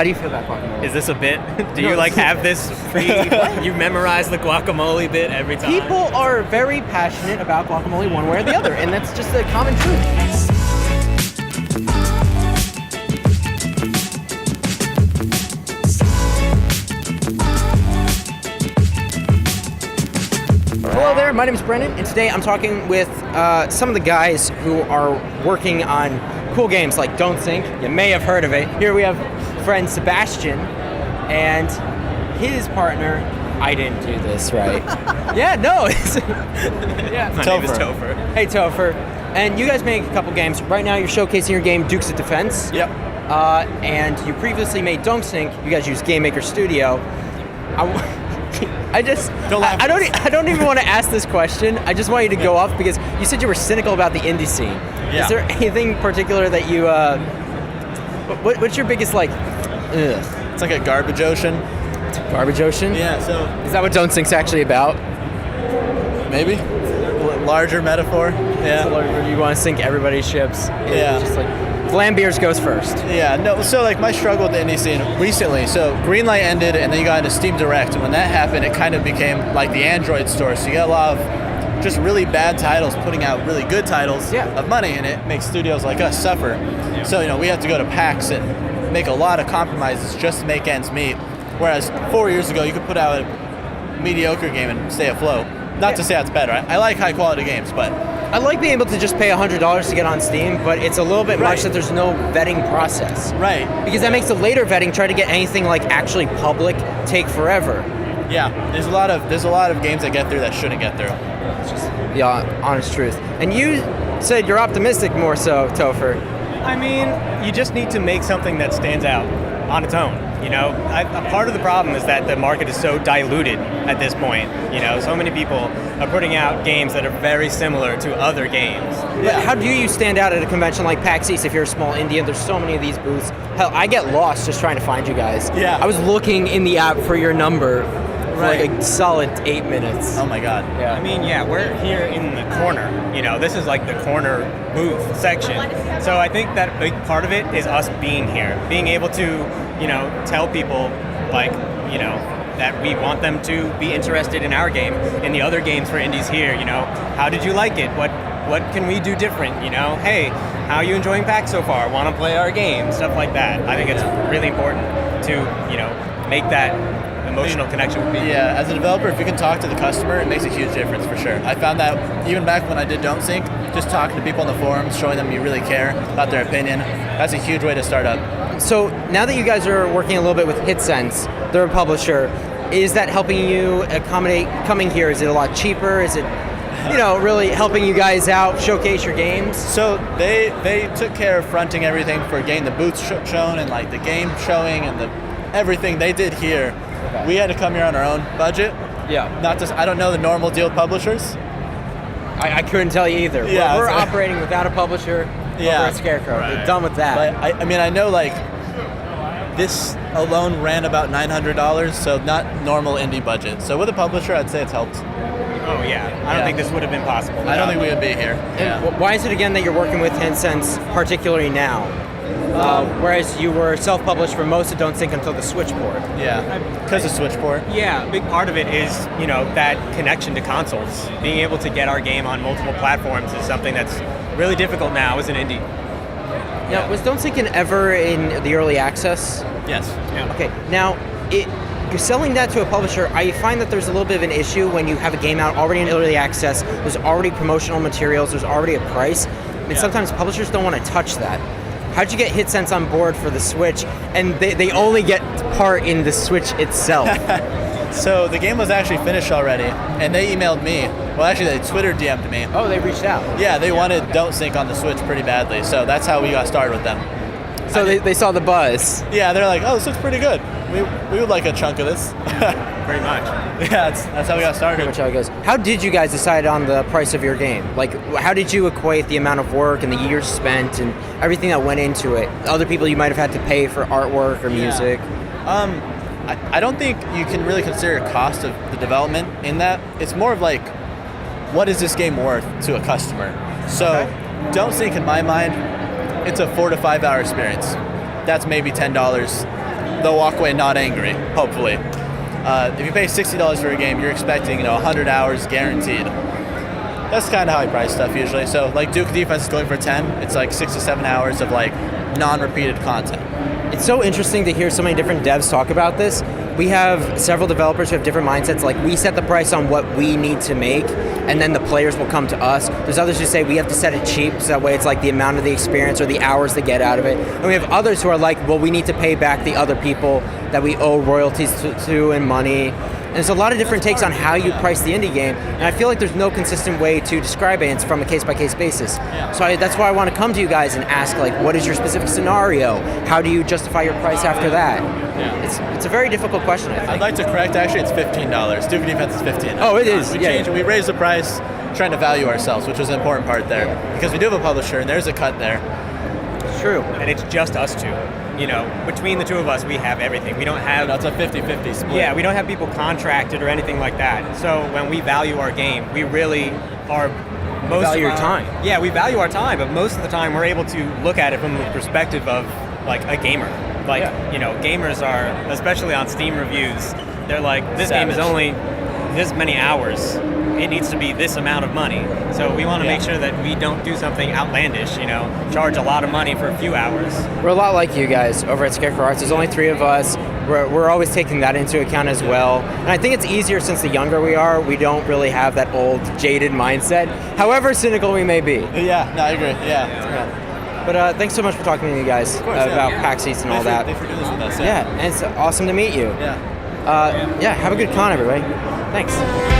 How do you feel about guacamole? Is this a bit? Do you have this you memorize the guacamole bit every time? People are very passionate about guacamole one way or the other, and that's just a common truth. Hello there, my name is Brennan, and today I'm talking with some of the guys who are working on cool games like Don't Think. You may have heard of it. Here we have friend Sebastian and his partner. I didn't do this right. Yeah, no. My name is Topher. Hey, Topher. And you guys make a couple games. Right now you're showcasing your game Dukes of Defense. Yep. And you previously made Don't Think. You guys use Game Maker Studio. I don't even want to ask this question. I just want you to go off because you said you were cynical about the indie scene. Yeah. Is there anything particular that you what's your biggest ugh? It's like a garbage ocean. Garbage ocean? Yeah, so Is that what Don't Think's actually about? maybe larger metaphor. Yeah. You want to sink everybody's ships? Yeah. Just like Flambeers goes first. Yeah, no, so my struggle with the indie scene recently, so Greenlight ended and then you got into Steam Direct, and when that happened it kind of became like the Android store, so you got a lot of just really bad titles putting out really good titles of money, and it makes studios like us suffer. So, we have to go to PAX and make a lot of compromises just to make ends meet, whereas 4 years ago you could put out a mediocre game and stay afloat. Not to say that's better. I like high quality games, but I like being able to just pay $100 to get on Steam, but it's a little bit much that there's no vetting process. Right. Because that makes the later vetting, try to get anything like actually public, take forever. Yeah, there's a lot of games that get through that shouldn't get through. It's just the honest truth. And you said you're optimistic more so, Topher. I mean, you just need to make something that stands out on its own. A part of the problem is that the market is so diluted at this point. So many people are putting out games that are very similar to other games. But how do you stand out at a convention like PAX East if you're a small indie and there's so many of these booths? Hell, I get lost just trying to find you guys. Yeah. I was looking in the app for your number for like a solid 8 minutes. Oh my god. Yeah. I mean, we're here in the corner. This is like the corner booth section. So I think that a big part of it is us being here, being able to, tell people that we want them to be interested in our game and the other games for indies here. How did you like it? What can we do different? Hey, how are you enjoying PAX so far? Want to play our game? Stuff like that. I think it's really important to, make that emotional connection with people. Yeah, as a developer, if you can talk to the customer, it makes a huge difference for sure. I found that even back when I did Don't Think, just talking to people on the forums, showing them you really care about their opinion, that's a huge way to start up. So now that you guys are working a little bit with Hitcents, they're a publisher, is that helping you accommodate coming here? Is it a lot cheaper? Is it, really helping you guys out, showcase your games? So they took care of fronting everything for getting the booths shown and like the game showing and everything they did here. Okay. We had to come here on our own budget. Yeah. I don't know the normal deal with publishers. I couldn't tell you either. Yeah, we're operating without a publisher over at Scarecrow. Right. We're done with that. But I know this alone ran about $900, so not normal indie budget. So with a publisher, I'd say it's helped. Oh yeah, I don't think this would have been possible. I don't think we would be here. And why is it again that you're working with Hitcents particularly now? Whereas you were self-published for most of Don't Think until the Switchboard. Yeah, because of Switchboard. Yeah, a big part of it is, that connection to consoles. Being able to get our game on multiple platforms is something that's really difficult now as an indie. Now, was Don't Think ever in the early access? Yes. Yeah. Okay, now, you're selling that to a publisher. I find that there's a little bit of an issue when you have a game out already in early access, there's already promotional materials, there's already a price, and sometimes publishers don't want to touch that. How'd you get Hitcents on board for the Switch, and they only get part in the Switch itself? So the game was actually finished already, and they emailed me. Well, actually, they Twitter DM'd me. Oh, they reached out. Yeah, they wanted Don't Think on the Switch pretty badly, so that's how we got started with them. So they saw the buzz. Yeah, they're like, oh, this looks pretty good. We would like a chunk of this. Pretty much. Yeah, that's how we got started. Pretty much how it goes. How did you guys decide on the price of your game? Like, how did you equate the amount of work and the years spent and everything that went into it? Other people you might have had to pay for artwork or music? I don't think you can really consider cost of the development in that. It's more of like, what is this game worth to a customer? So, Don't Think, in my mind, it's a 4 to 5 hour experience. That's maybe $10. they'll walk away not angry, hopefully. If you pay $60 for a game, you're expecting 100 hours guaranteed. That's kind of how I price stuff usually. So like Duke Defense is going for 10. It's like 6 to 7 hours of like non-repeated content. It's so interesting to hear so many different devs talk about this. We have several developers who have different mindsets. Like, we set the price on what we need to make, and then the players will come to us. There's others who say we have to set it cheap, so that way it's like the amount of the experience or the hours they get out of it. And we have others who are like, well, we need to pay back the other people that we owe royalties to and money. And there's a lot of different takes on how you price the indie game, and I feel like there's no consistent way to describe it. It's from a case-by-case basis. So that's why I want to come to you guys and ask, like, what is your specific scenario? How do you justify your price after that? It's a very difficult question, I think. I'd like to correct, actually, it's $15. Duke Defense is $15. Oh, it is. We raised the price, trying to value ourselves, which was an important part there. Because we do have a publisher, and there's a cut there. It's true. And it's just us two. Between the two of us, we have everything. We don't have... It's a 50-50 split. Yeah, we don't have people contracted or anything like that. So when we value our game, we really are... Value your time. Yeah, we value our time, but most of the time we're able to look at it from the perspective of like a gamer. Like, gamers are, especially on Steam reviews, they're like, this game is only this many hours. It needs to be this amount of money. So we want to make sure that we don't do something outlandish, charge a lot of money for a few hours. We're a lot like you guys over at Scarecrow Arts. There's only 3 of us. We're always taking that into account as well. And I think it's easier since the younger we are. We don't really have that old, jaded mindset, however cynical we may be. Yeah, no, I agree. Yeah. But thanks so much for talking to me, guys, about PAX East and all that. Thanks for doing this with us. Yeah, and it's awesome to meet you. Yeah. Have a good con, everybody. Thanks.